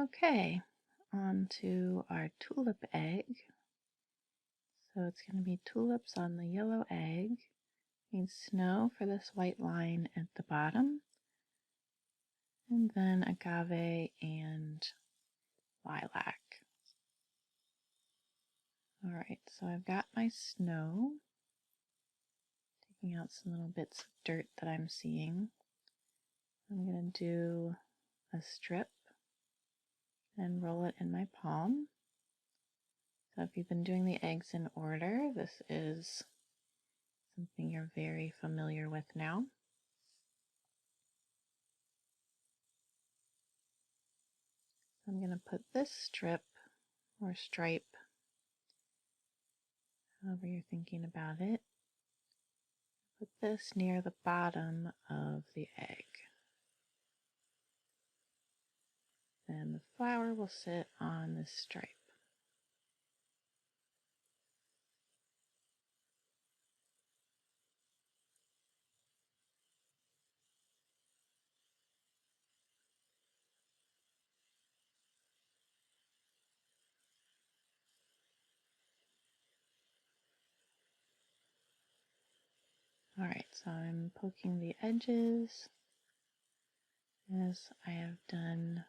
Okay, on to our tulip egg. So it's going to be tulips on the yellow egg. Need snow for this white line at the bottom. And then agave and lilac. All right, so I've got my snow. Taking out some little bits of dirt that I'm seeing. I'm going to do a strip and roll it in my palm. So if you've been doing the eggs in order, this is something you're very familiar with now. I'm going to put this strip or stripe, however you're thinking about it, put this near the bottom of the egg. Then the flower will sit on this stripe. Alright, so I'm poking the edges as I have done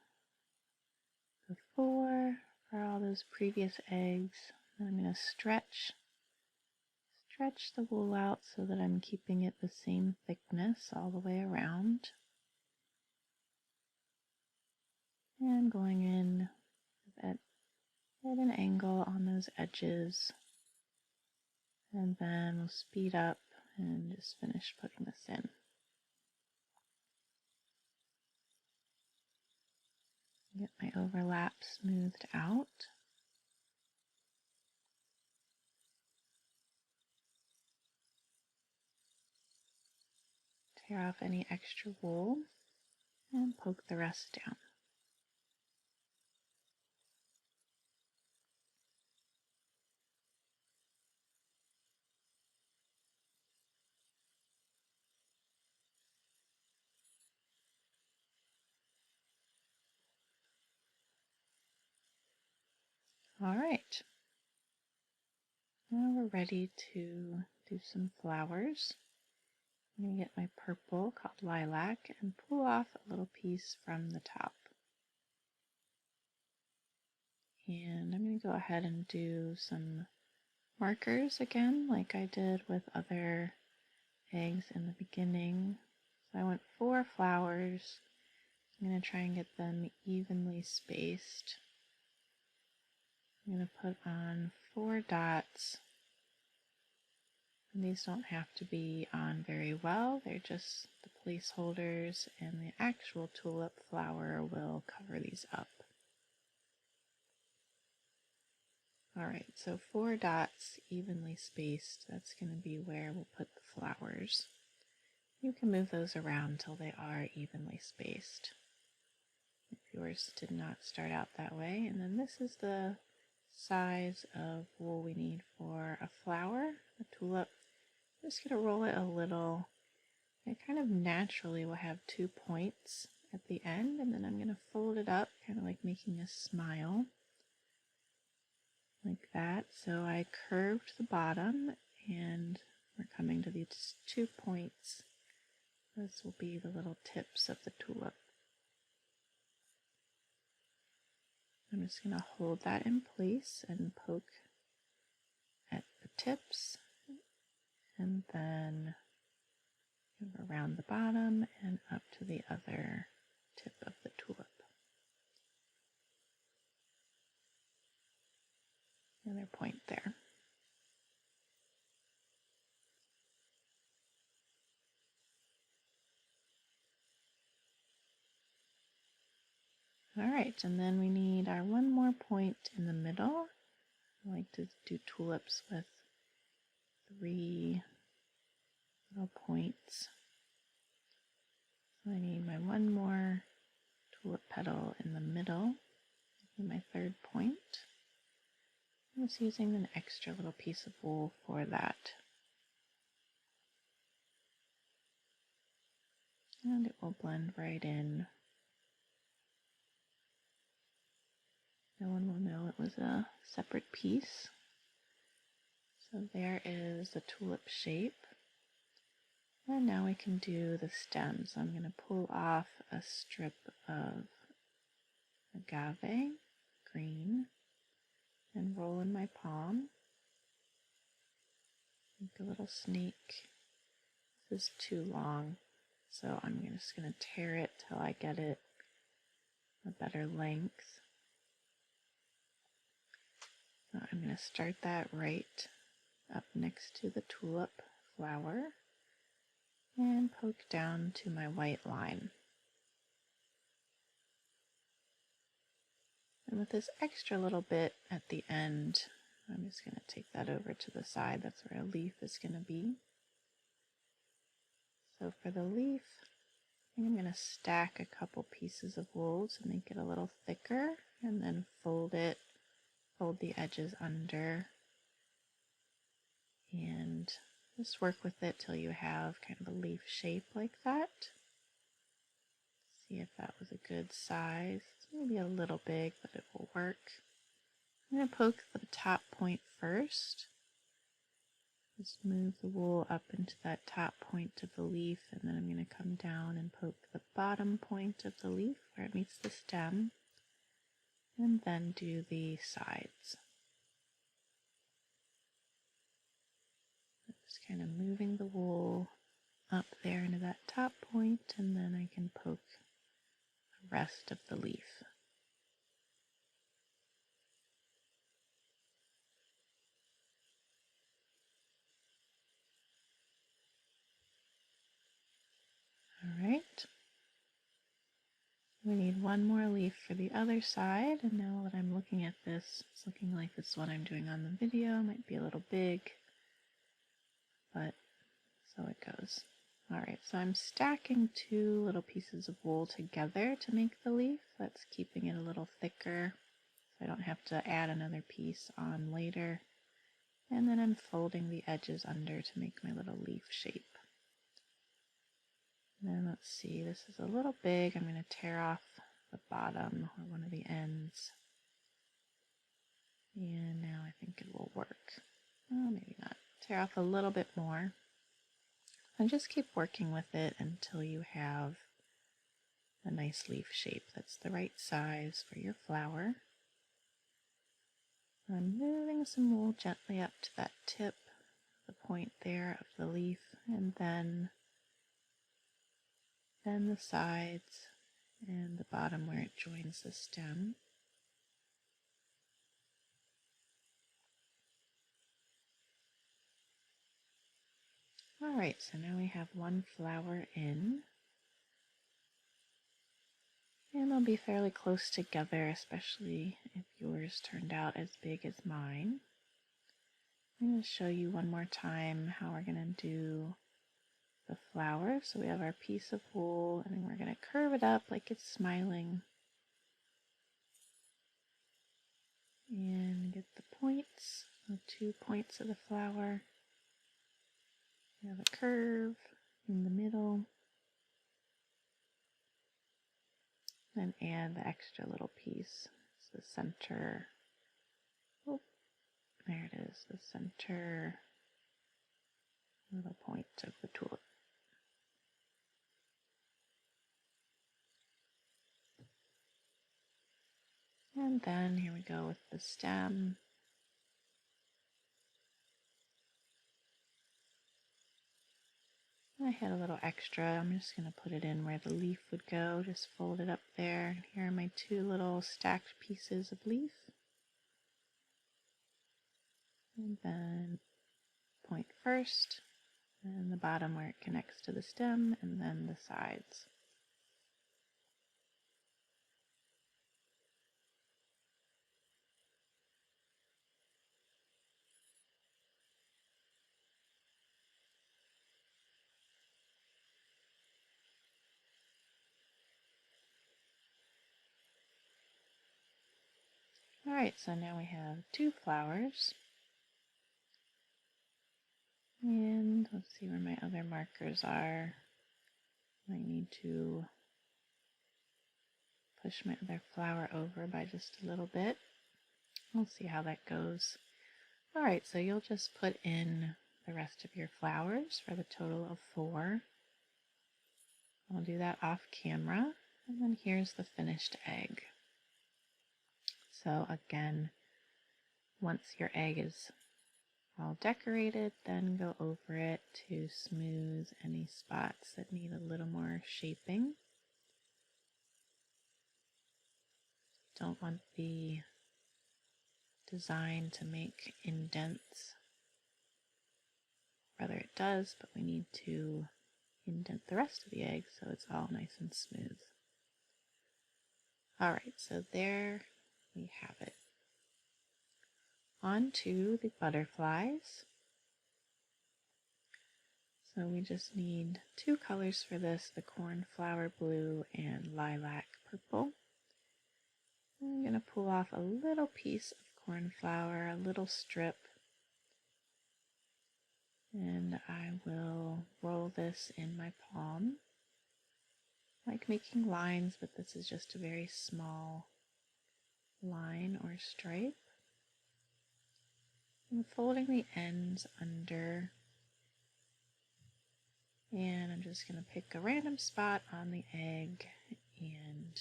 before for all those previous eggs. Then I'm going to stretch the wool out so that I'm keeping it the same thickness all the way around. And going in at an angle on those edges. And then we'll speed up and just finish putting this in. Get my overlap smoothed out. Tear off any extra wool and poke the rest down. All right, now we're ready to do some flowers. I'm going to get my purple called lilac and pull off a little piece from the top. And I'm going to go ahead and do some markers again, like I did with other eggs in the beginning. So I went 4 flowers. I'm going to try and get them evenly spaced. I'm going to put on 4 dots. And these don't have to be on very well, they're just the placeholders, and the actual tulip flower will cover these up. Alright, so 4 dots evenly spaced, that's going to be where we'll put the flowers. You can move those around until they are evenly spaced. If yours did not start out that way. And then this is the size of wool we need for a flower, a tulip. I'm just going to roll it a little. It kind of naturally will have 2 points at the end, and then I'm going to fold it up, kind of like making a smile, like that. So I curved the bottom, and we're coming to these 2 points. This will be the little tips of the tulip. I'm just going to hold that in place and poke at the tips, and then around the bottom and up to the other tip of the tulip. Another point there. Alright, and then we need our 1 more point in the middle. I like to do tulips with 3 little points. So I need my 1 more tulip petal in the middle, my 3rd point. I'm just using an extra little piece of wool for that. And it will blend right in. no one will know it was a separate piece. So there is the tulip shape. And now we can do the stem. So I'm going to pull off a strip of agave green and roll in my palm. Make a little snake. This is too long, so I'm just going to tear it till I get it a better length. So I'm going to start that right up next to the tulip flower and poke down to my white line. And with this extra little bit at the end, I'm just going to take that over to the side. That's where a leaf is going to be. So for the leaf, I think I'm going to stack a couple pieces of wool to make it a little thicker, and then fold the edges under, and just work with it till you have kind of a leaf shape like that. See if that was a good size. It's maybe a little big, but it will work. I'm going to poke the top point first. Just move the wool up into that top point of the leaf, and then I'm going to come down and poke the bottom point of the leaf where it meets the stem, and then do the sides. Just kind of moving the wool up there into that top point, and then I can poke the rest of the leaf. All right. We need one more leaf for the other side, and now that I'm looking at this, it's looking like this is what I'm doing on the video. It might be a little big, but so it goes. Alright, so I'm stacking two little pieces of wool together to make the leaf. That's keeping it a little thicker, so I don't have to add another piece on later. And then I'm folding the edges under to make my little leaf shape. And then let's see, this is a little big. I'm going to tear off the bottom or one of the ends. And now I think it will work. Oh, maybe not. Tear off a little bit more. And just keep working with it until you have a nice leaf shape that's the right size for your flower. I'm moving some wool gently up to that tip, the point there of the leaf, and then the sides and the bottom where it joins the stem. Alright, so now we have one flower in. And they'll be fairly close together, especially if yours turned out as big as mine. I'm going to show you one more time how we're going to do the flower. So we have our piece of wool, and then we're going to curve it up like it's smiling. And get the points, the 2 points of the flower. We have a curve in the middle. Then add the extra little piece. It's the center. Oh, there it is, the center little point of the tulip. And then here we go with the stem. I had a little extra. I'm just going to put it in where the leaf would go. Just fold it up there. Here are my two little stacked pieces of leaf. And then point first, and the bottom where it connects to the stem, and then the sides. Alright, so now we have two flowers. And let's see where my other markers are. I need to push my other flower over by just a little bit. We'll see how that goes. All right, so you'll just put in the rest of your flowers for the total of 4. I'll do that off camera. And then here's the finished egg. So again, once your egg is all decorated, then go over it to smooth any spots that need a little more shaping. Don't want the design to make indents. Rather it does, but we need to indent the rest of the egg so it's all nice and smooth. Alright, so there we have it. On to the butterflies. So we just need 2 colors for this, the cornflower blue and lilac purple. I'm going to pull off a little piece of cornflower, a little strip, and I will roll this in my palm. I like making lines, but this is just a very small line or stripe. I'm folding the ends under, and I'm just going to pick a random spot on the egg and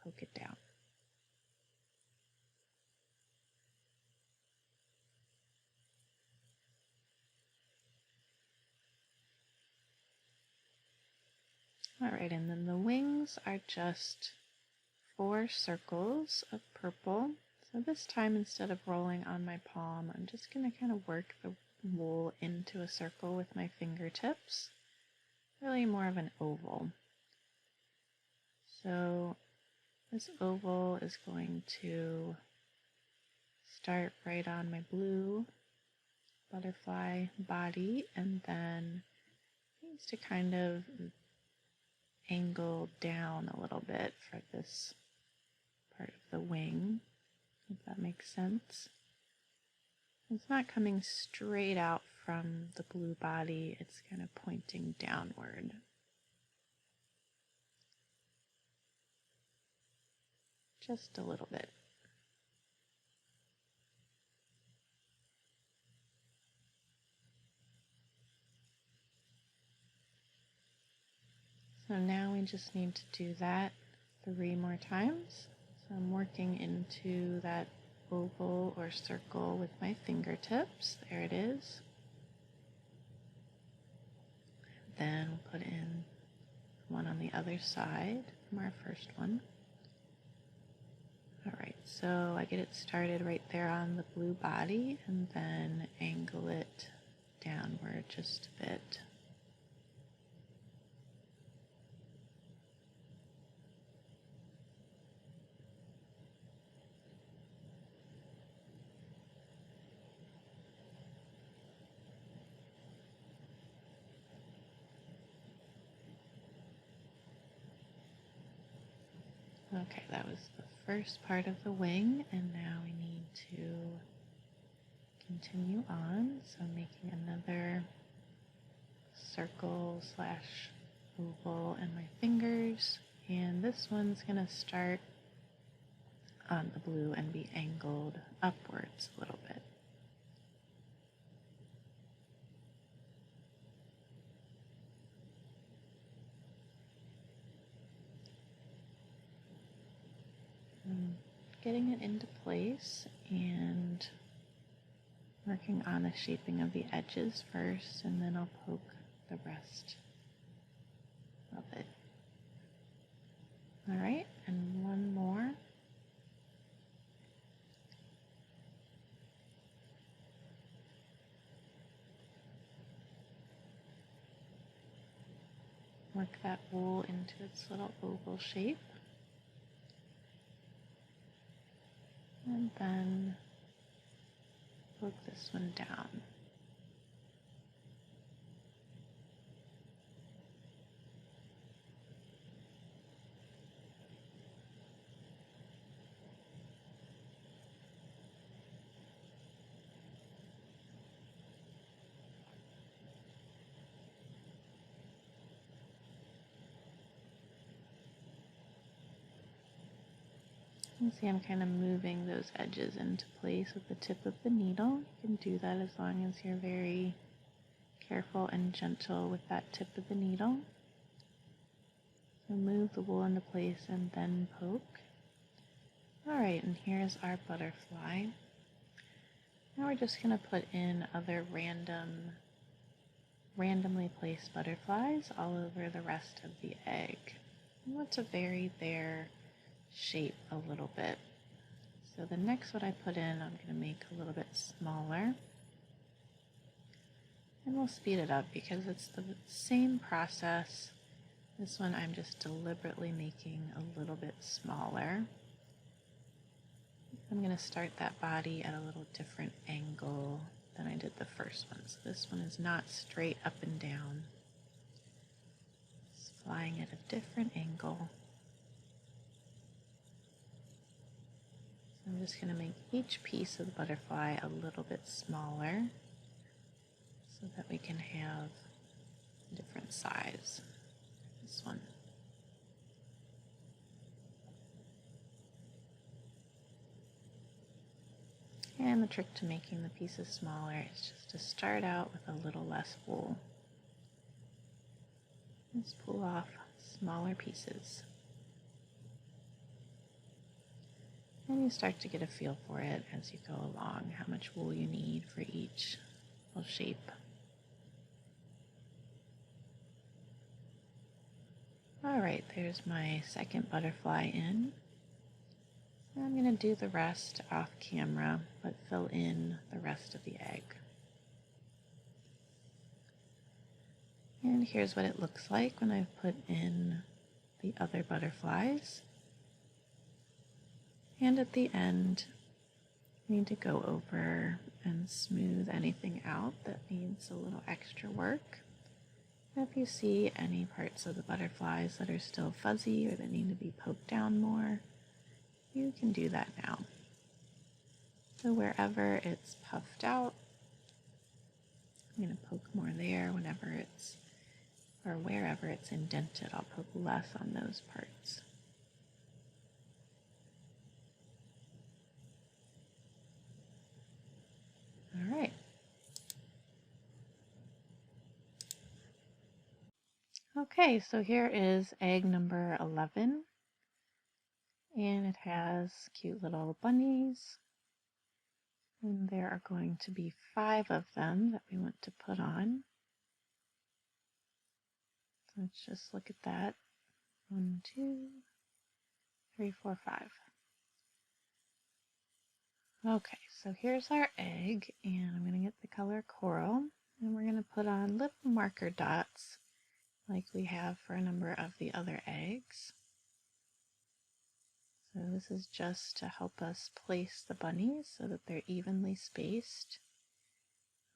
poke it down. Alright, and then the wings are just 4 circles of purple. So this time, instead of rolling on my palm, I'm just going to kind of work the wool into a circle with my fingertips. Really more of an oval. So this oval is going to start right on my blue butterfly body, and then it needs to kind of angle down a little bit for this part of the wing, if that makes sense. It's not coming straight out from the blue body, it's kind of pointing downward. Just a little bit. So now we just need to do that 3 more times. So I'm working into that oval or circle with my fingertips. There it is. Then we'll put in one on the other side from our first one. Alright, so I get it started right there on the blue body and then angle it downward just a bit. Okay, that was the first part of the wing, and now we need to continue on. So I'm making another circle slash oval in my fingers, and this one's going to start on the blue and be angled upwards a little bit. Getting it into place and working on the shaping of the edges first, and then I'll poke the rest of it. Alright, and one more. Work that wool into its little oval shape. And then poke this one down. You see I'm kind of moving those edges into place with the tip of the needle. You can do that as long as you're very careful and gentle with that tip of the needle. So move the wool into place and then poke. Alright, and here's our butterfly. Now we're just going to put in other randomly placed butterflies all over the rest of the egg. I want to vary their shape a little bit. So the next one I put in, I'm going to make a little bit smaller. And we'll speed it up because it's the same process. This one I'm just deliberately making a little bit smaller. I'm going to start that body at a little different angle than I did the first one. So this one is not straight up and down. It's flying at a different angle. So I'm just going to make each piece of the butterfly a little bit smaller so that we can have a different size. This one. And the trick to making the pieces smaller is just to start out with a little less wool. Just pull off smaller pieces. And you start to get a feel for it as you go along, how much wool you need for each little shape. Alright, there's my second butterfly in. I'm going to do the rest off camera, but fill in the rest of the egg. And here's what it looks like when I've put in the other butterflies. And at the end, I need to go over and smooth anything out that needs a little extra work. And if you see any parts of the butterflies that are still fuzzy or that need to be poked down more, you can do that now. So wherever it's puffed out, I'm going to poke more there. Wherever it's indented, I'll poke less on those parts. All right. Okay, so here is egg number 11. And it has cute little bunnies. And there are going to be 5 of them that we want to put on. So let's just look at that. 1, 2, 3, 4, 5. Okay, so here's our egg, and I'm going to get the color coral, and we're going to put on little marker dots like we have for a number of the other eggs. So this is just to help us place the bunnies so that they're evenly spaced.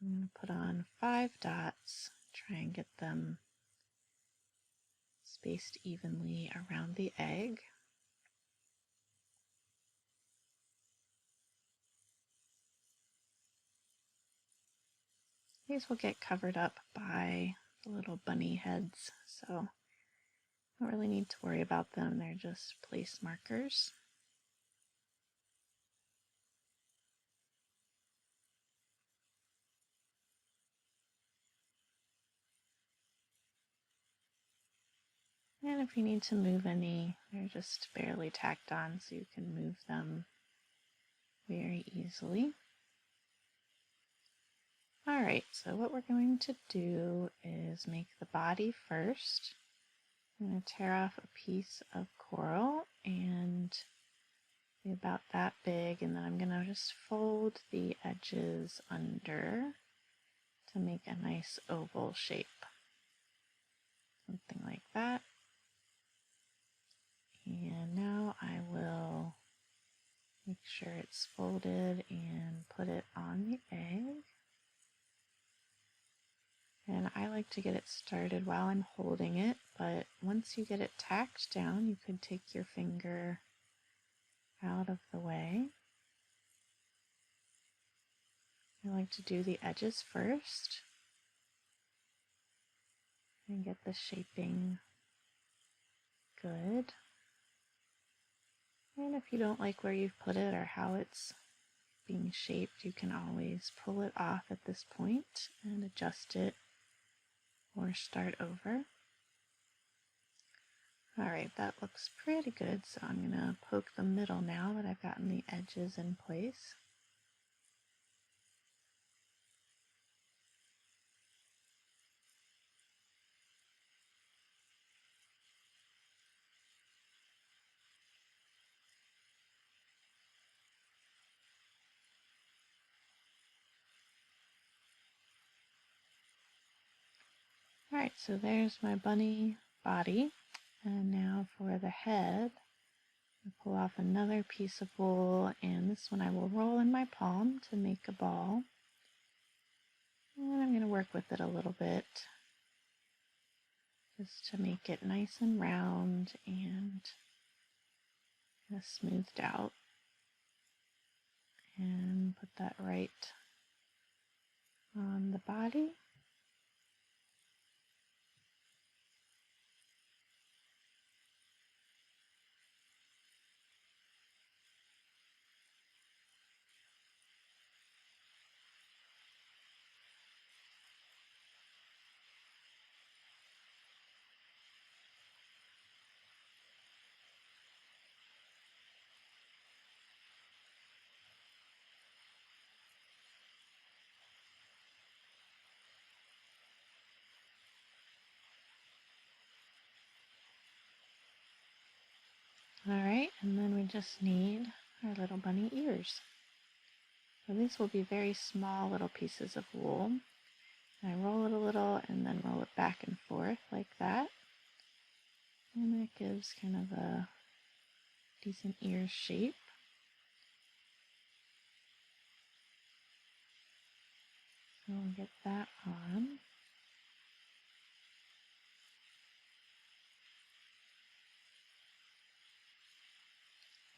I'm going to put on 5 dots, try and get them spaced evenly around the egg. These will get covered up by the little bunny heads, so don't really need to worry about them. They're just place markers. And if you need to move any, they're just barely tacked on, so you can move them very easily. Alright, so what we're going to do is make the body first. I'm going to tear off a piece of coral and be about that big, and then I'm going to just fold the edges under to make a nice oval shape. Something like that. And now I will make sure it's folded and put it on the egg. And I like to get it started while I'm holding it, but once you get it tacked down, you could take your finger out of the way. I like to do the edges first and get the shaping good. And if you don't like where you've put it or how it's being shaped, you can always pull it off at this point and adjust it or start over. Alright, that looks pretty good, so I'm going to poke the middle now that I've gotten the edges in place. Alright, so there's my bunny body, and now for the head, I pull off another piece of wool, and this one I will roll in my palm to make a ball. And I'm going to work with it a little bit just to make it nice and round and kind of smoothed out. And put that right on the body. Alright, and then we just need our little bunny ears. So these will be very small little pieces of wool. I roll it a little and then roll it back and forth like that. And that gives kind of a decent ear shape. So we'll get that on.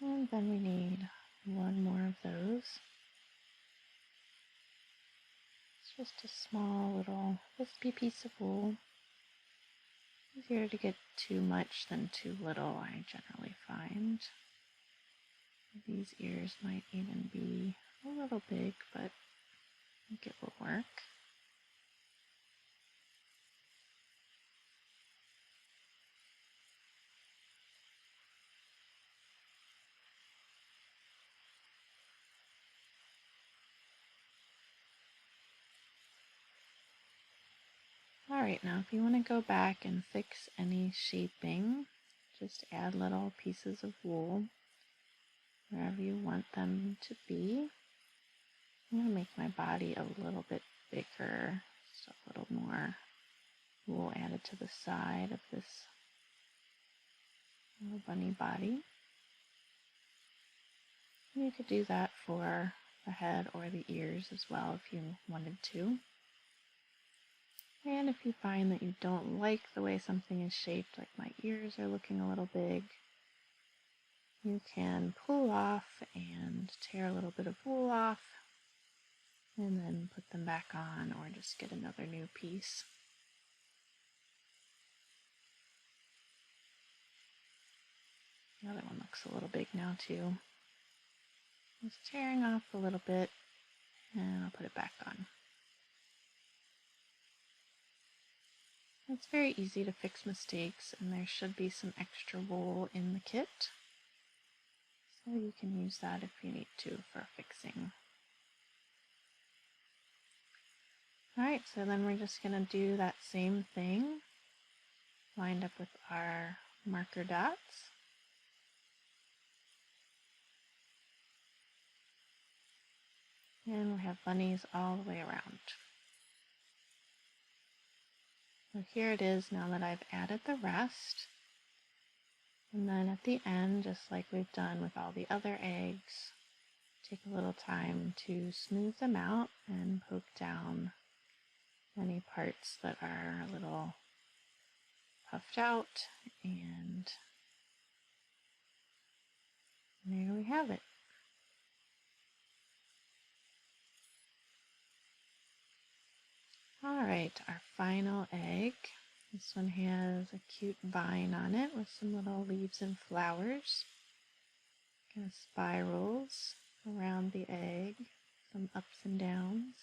And then we need one more of those. It's just a small little wispy piece of wool. Easier to get too much than too little, I generally find. These ears might even be a little big, but I think it will work. Alright, now if you want to go back and fix any shaping, just add little pieces of wool wherever you want them to be. I'm going to make my body a little bit bigger, just a little more wool added to the side of this little bunny body. And you could do that for the head or the ears as well if you wanted to. And if you find that you don't like the way something is shaped, like my ears are looking a little big, you can pull off and tear a little bit of wool off and then put them back on, or just get another new piece. The other one looks a little big now too. Just tearing off a little bit and I'll put it back on. It's very easy to fix mistakes, and there should be some extra wool in the kit, so you can use that if you need to for fixing. Alright, so then we're just going to do that same thing, lined up with our marker dots. And we'll have bunnies all the way around. So here it is now that I've added the rest. And then at the end, just like we've done with all the other eggs, take a little time to smooth them out and poke down any parts that are a little puffed out, and there we have it. Alright, our final egg. This one has a cute vine on it with some little leaves and flowers. Kind of spirals around the egg, some ups and downs.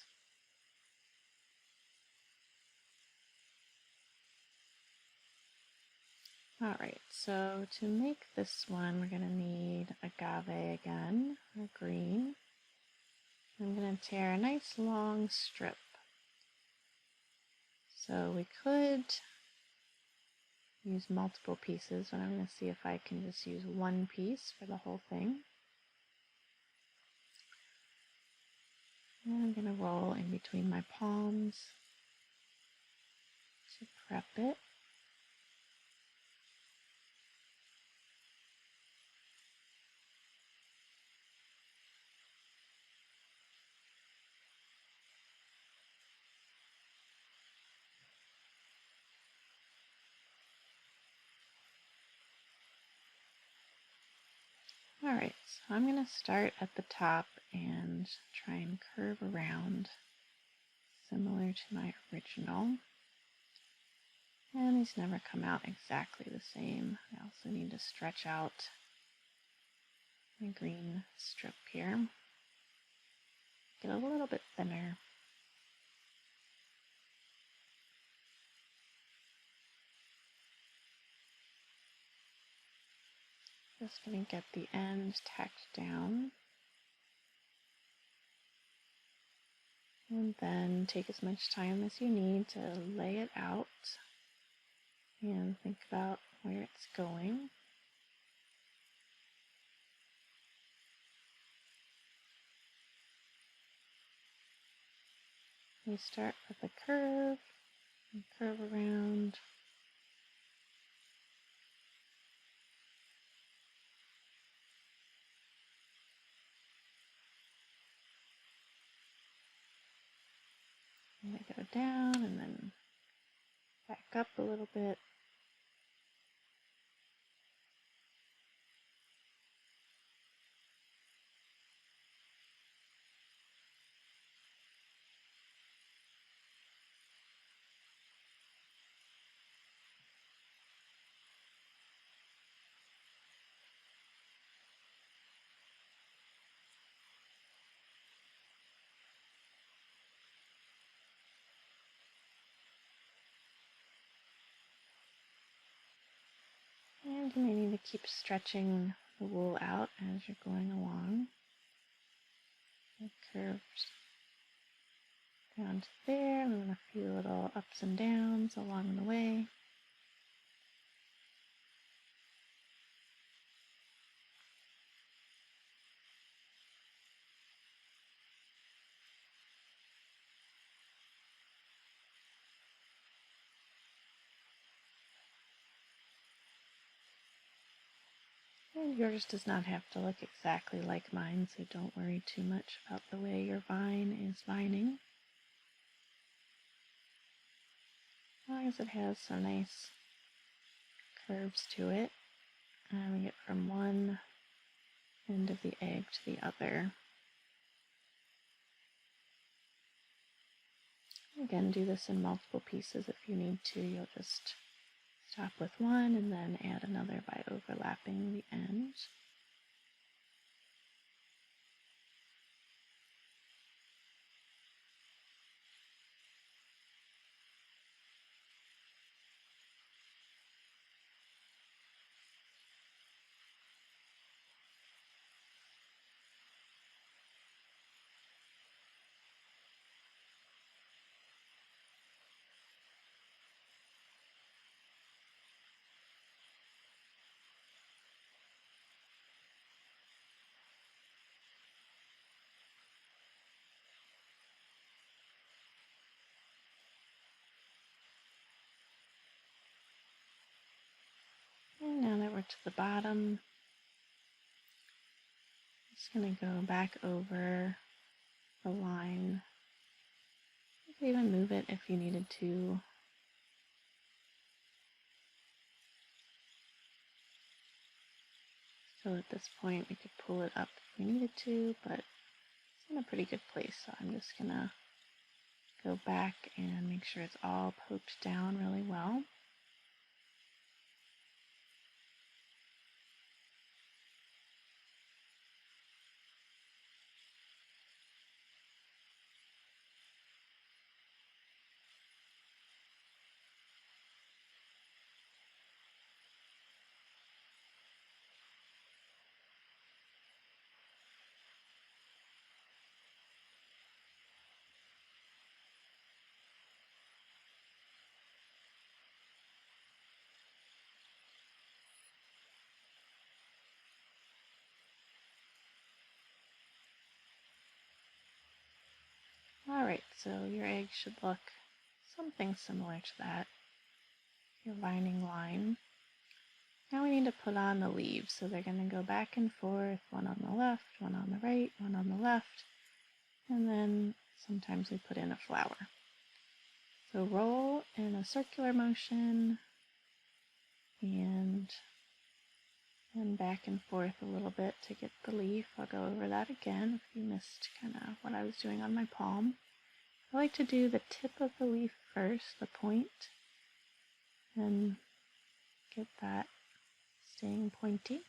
Alright, so to make this one, we're going to need agave again, or green. I'm going to tear a nice long strip. So we could use multiple pieces, but I'm going to see if I can just use one piece for the whole thing. And I'm going to roll in between my palms to prep it. Alright, so I'm going to start at the top and try and curve around similar to my original. And these never come out exactly the same. I also need to stretch out my green strip here. Get a little bit thinner. Just going to get the end tacked down. And then take as much time as you need to lay it out and think about where it's going. We start with a curve and curve around. And they go down and then back up a little bit. And you may need to keep stretching the wool out as you're going along. It curves down to there, and then a few little ups and downs along the way. And yours does not have to look exactly like mine, so don't worry too much about the way your vine is vining. As long as it has some nice curves to it, and we get from one end of the egg to the other. Again, do this in multiple pieces if you need to. You'll just stop with one and then add another by overlapping the ends. And now that we're to the bottom, I'm just going to go back over the line. You could even move it if you needed to. So at this point, we could pull it up if we needed to, but it's in a pretty good place. So I'm just going to go back and make sure it's all poked down really well. Alright, so your egg should look something similar to that, your lining line. Now we need to put on the leaves, so they're going to go back and forth, one on the left, one on the right, one on the left, and then sometimes we put in a flower. So roll in a circular motion and then back and forth a little bit to get the leaf. I'll go over that again if you missed kind of what I was doing on my palm. I like to do the tip of the leaf first, the point, and get that staying pointy.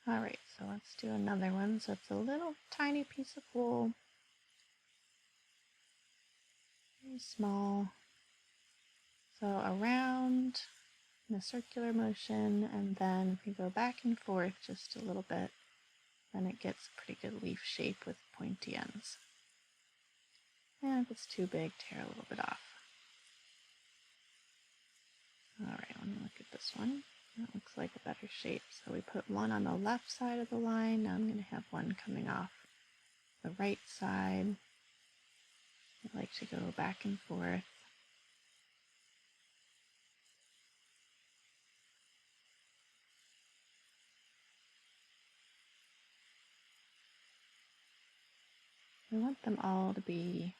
Alright, so let's do another one. So it's a little tiny piece of wool, very small. So around in a circular motion, and then if you go back and forth just a little bit, then it gets a pretty good leaf shape with pointy ends. And if it's too big, tear a little bit off. Alright, let me look at this one. That looks like a better shape. So we put one on the left side of the line. Now I'm going to have one coming off the right side. I like to go back and forth. We want them all to be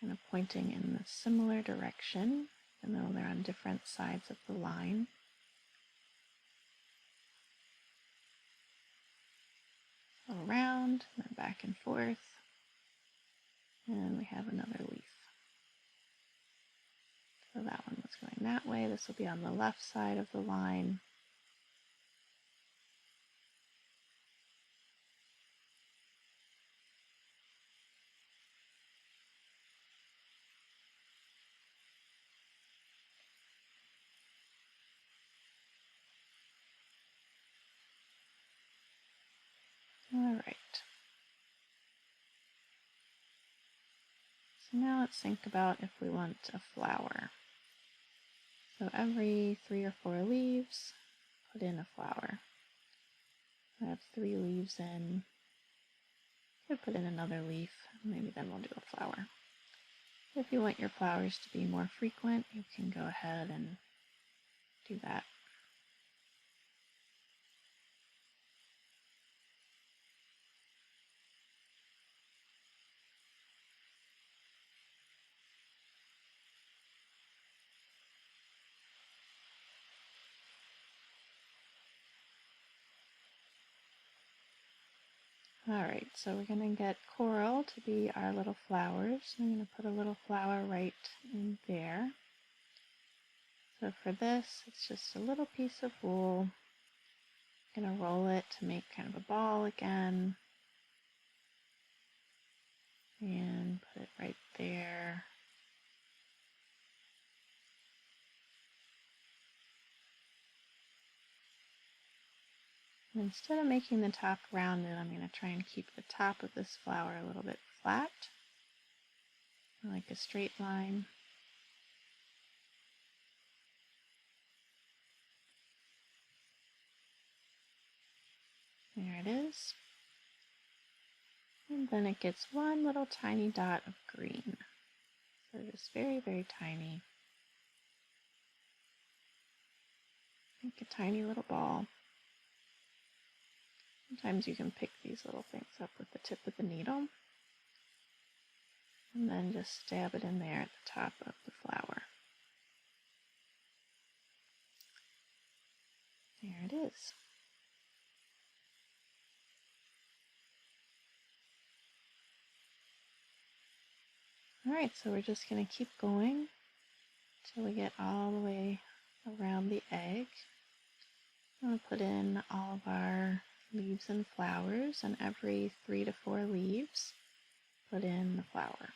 kind of pointing in a similar direction, even though they're on different sides of the line. So around, and then back and forth, and we have another leaf. So that one was going that way. This will be on the left side of the line. All right. So now let's think about if we want a flower. So every 3 or 4 leaves, put in a flower. I have 3 leaves in. Could put in another leaf, maybe then we'll do a flower. If you want your flowers to be more frequent, you can go ahead and do that. Alright, so we're going to get coral to be our little flowers. I'm going to put a little flower right in there. So for this, it's just a little piece of wool. I'm going to roll it to make kind of a ball again. And put it right there. And instead of making the top rounded, I'm going to try and keep the top of this flower a little bit flat, like a straight line. There it is. And then it gets one little tiny dot of green. So just very, very tiny. Make a tiny little ball. Sometimes you can pick these little things up with the tip of the needle. And then just stab it in there at the top of the flower. There it is. Alright, so we're just going to keep going until we get all the way around the egg. I'm going to put in all of our leaves and flowers, and every 3 to 4 leaves, put in the flower.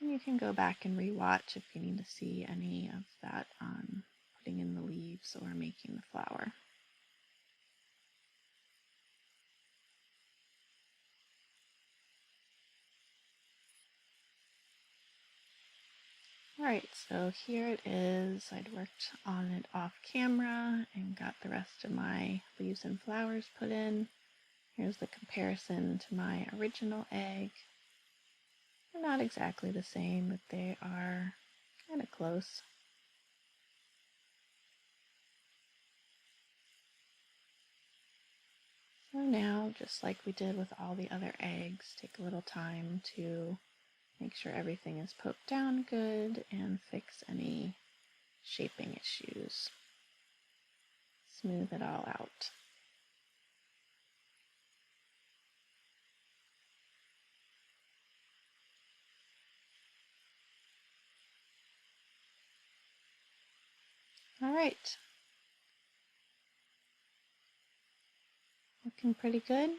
And you can go back and re-watch if you need to see any of that on putting in the leaves or making the flower. Alright, so here it is. I'd worked on it off camera and got the rest of my leaves and flowers put in. Here's the comparison to my original egg. They're not exactly the same, but they are kind of close. So now, just like we did with all the other eggs, take a little time to make sure everything is poked down good and fix any shaping issues. Smooth it all out. All right. Looking pretty good.